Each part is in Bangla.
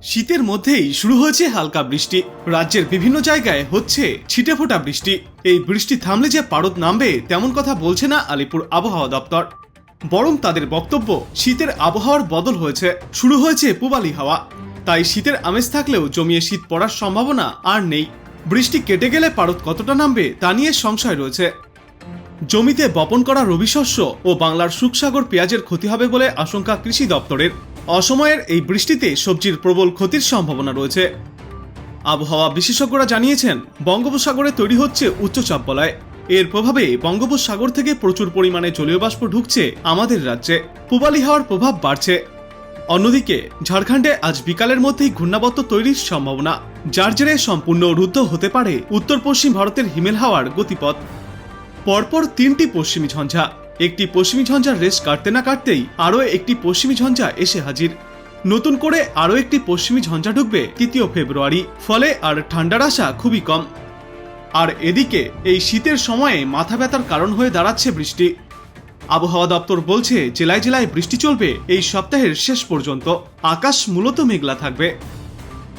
শীতের মধ্যেই শুরু হয়েছে হালকা বৃষ্টি। রাজ্যের বিভিন্ন জায়গায় হচ্ছে ছিটেফোঁটা বৃষ্টি। এই বৃষ্টি থামলে যে পারদ নামবে তেমন কথা বলছে না আলিপুর আবহাওয়া দপ্তর, বরং তাদের বক্তব্য শীতের আবহাওয়ার বদল হয়েছে, শুরু হয়েছে পূবালি হাওয়া। তাই শীতের আমেজ থাকলেও জমিয়ে শীত পড়ার সম্ভাবনা আর নেই। বৃষ্টি কেটে গেলে পারদ কতটা নামবে তা নিয়ে সংশয় রয়েছে। জমিতে বপন করা রবি শস্য ও বাংলার শুকসাগর পেঁয়াজের ক্ষতি হবে বলে আশঙ্কা কৃষি দপ্তরের। অসময়ের এই বৃষ্টিতে সবজির প্রবল ক্ষতির সম্ভাবনা রয়েছে। আবহাওয়া বিশেষজ্ঞরা জানিয়েছেন, বঙ্গোপসাগরে তৈরি হচ্ছে উচ্চচাপ বলয়। এর প্রভাবে বঙ্গোপসাগর থেকে প্রচুর পরিমাণে জলীয় বাষ্প ঢুকছে আমাদের রাজ্যে। পূবালি হাওয়ার প্রভাব বাড়ছে। অন্যদিকে ঝাড়খণ্ডে আজ বিকালের মধ্যেই ঘূর্ণাবর্ত তৈরির সম্ভাবনা, যার জেরে সম্পূর্ণ রুদ্ধ হতে পারে উত্তর পশ্চিম ভারতের হিমেল হাওয়ার গতিপথ। পরপর তিনটি পশ্চিমী ঝঞ্ঝা, একটি পশ্চিমী ঝঞ্ঝার রেশ কাটতে না কাটতেই আরও একটি পশ্চিমী ঝঞ্ঝা এসে হাজির। নতুন করে আরও একটি পশ্চিমী ঝঞ্ঝা ঢুকবে 3 ফেব্রুয়ারি, ফলে আর ঠান্ডার আশা খুবই কম। আর এদিকে এই শীতের সময়ে মাথা ব্যথার কারণ হয়ে দাঁড়াচ্ছে বৃষ্টি। আবহাওয়া দপ্তর বলছে, জেলায় জেলায় বৃষ্টি চলবে এই সপ্তাহের শেষ পর্যন্ত। আকাশ মূলত মেঘলা থাকবে।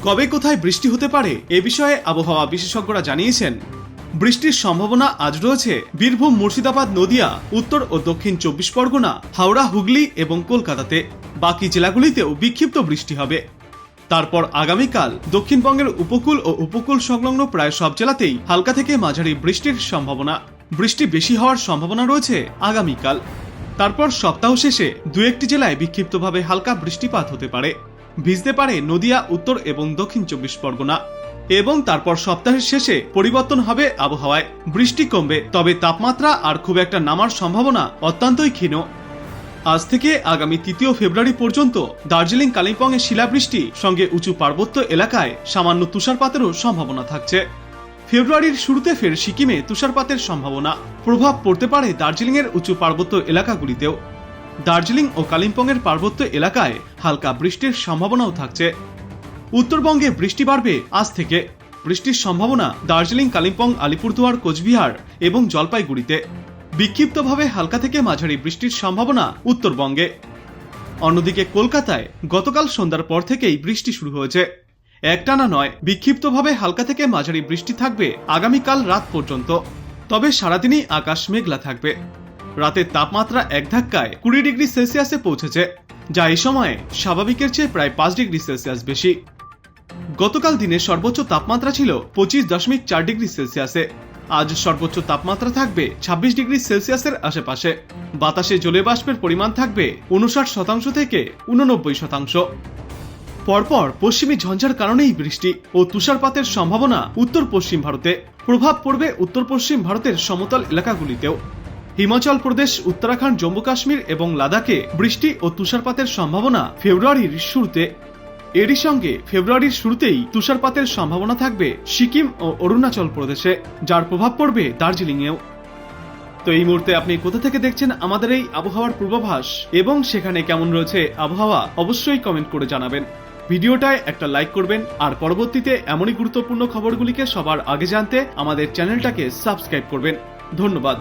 কবে কোথায় বৃষ্টি হতে পারে এ বিষয়ে আবহাওয়া বিশেষজ্ঞরা জানিয়েছেন, বৃষ্টির সম্ভাবনা আজ রয়েছে বীরভূম, মুর্শিদাবাদ, নদিয়া, উত্তর ও দক্ষিণ 24 পরগনা, হাওড়া, হুগলি এবং কলকাতাতে। বাকি জেলাগুলিতেও বিক্ষিপ্ত বৃষ্টি হবে। তারপর আগামীকাল দক্ষিণবঙ্গের উপকূল ও উপকূল সংলগ্ন প্রায় সব জেলাতেই হালকা থেকে মাঝারি বৃষ্টির সম্ভাবনা। বৃষ্টি বেশি হওয়ার সম্ভাবনা রয়েছে আগামীকাল। তারপর সপ্তাহ শেষে 2-1টি জেলায় বিক্ষিপ্তভাবে হালকা বৃষ্টিপাত হতে পারে। ভিজতে পারে নদিয়া, উত্তর এবং দক্ষিণ 24 পরগনা। এবং তারপর সপ্তাহের শেষে পরিবর্তন হবে আবহাওয়ায়, বৃষ্টি কমবে, তবে তাপমাত্রা আর খুব একটা নামার সম্ভাবনা অত্যন্তই ক্ষীণ। আজ থেকে আগামী 3 ফেব্রুয়ারি পর্যন্ত দার্জিলিং, কালিম্পং এ শিলাবৃষ্টি সঙ্গে উঁচু পার্বত্য এলাকায় সামান্য তুষারপাতেরও সম্ভাবনা থাকছে। ফেব্রুয়ারির শুরুতে ফের সিকিমে তুষারপাতের সম্ভাবনা। প্রভাব পড়তে পারে দার্জিলিং এর উঁচু পার্বত্য এলাকাগুলিতেও। দার্জিলিং ও কালিম্পং এর পার্বত্য এলাকায় হালকা বৃষ্টির সম্ভাবনাও থাকছে। উত্তরবঙ্গে বৃষ্টি বাড়বে আজ থেকে। বৃষ্টির সম্ভাবনা দার্জিলিং, কালিম্পং, আলিপুরদুয়ার, কোচবিহার এবং জলপাইগুড়িতে। বিক্ষিপ্তভাবে হালকা থেকে মাঝারি বৃষ্টির সম্ভাবনা উত্তরবঙ্গে। অন্যদিকে কলকাতায় গতকাল সন্ধ্যার পর থেকেই বৃষ্টি শুরু হয়েছে। একটানা নয়, বিক্ষিপ্তভাবে হালকা থেকে মাঝারি বৃষ্টি থাকবে আগামীকাল রাত পর্যন্ত। তবে সারাদিনই আকাশ মেঘলা থাকবে। রাতের তাপমাত্রা এক ধাক্কায় 20 ডিগ্রি সেলসিয়াসে পৌঁছেছে, যা এই সময়ে স্বাভাবিকের চেয়ে প্রায় 5 ডিগ্রি সেলসিয়াস বেশি। গতকাল দিনের সর্বোচ্চ তাপমাত্রা ছিল 25.4 ডিগ্রি সেলসিয়াসে। আজ সর্বোচ্চ তাপমাত্রা থাকবে 26 ডিগ্রি সেলসিয়াসের আশেপাশে। বাতাসে জলীয় বাষ্পের পরিমাণ থাকবে 59% থেকে 89%। পরপর পশ্চিমী ঝঞ্ঝার কারণেই বৃষ্টি ও তুষারপাতের সম্ভাবনা উত্তর পশ্চিম ভারতে। প্রভাব পড়বে উত্তর পশ্চিম ভারতের সমতল এলাকাগুলিতেও। হিমাচল প্রদেশ, উত্তরাখণ্ড, জম্মু কাশ্মীর এবং লাদাখে বৃষ্টি ও তুষারপাতের সম্ভাবনা ফেব্রুয়ারির শুরুতে। এরই সঙ্গে ফেব্রুয়ারির শুরুতেই তুষারপাতের সম্ভাবনা থাকবে সিকিম ও অরুণাচল প্রদেশে, যার প্রভাব পড়বে দার্জিলিংয়েও। তো এই মুহূর্তে আপনি কোথা থেকে দেখছেন আমাদের এই আবহাওয়ার পূর্বাভাস এবং সেখানে কেমন রয়েছে আবহাওয়া, অবশ্যই কমেন্ট করে জানাবেন। ভিডিওটায় একটা লাইক করবেন আর পরবর্তীতে এমনই গুরুত্বপূর্ণ খবরগুলিকে সবার আগে জানতে আমাদের চ্যানেলটাকে সাবস্ক্রাইব করবেন। ধন্যবাদ।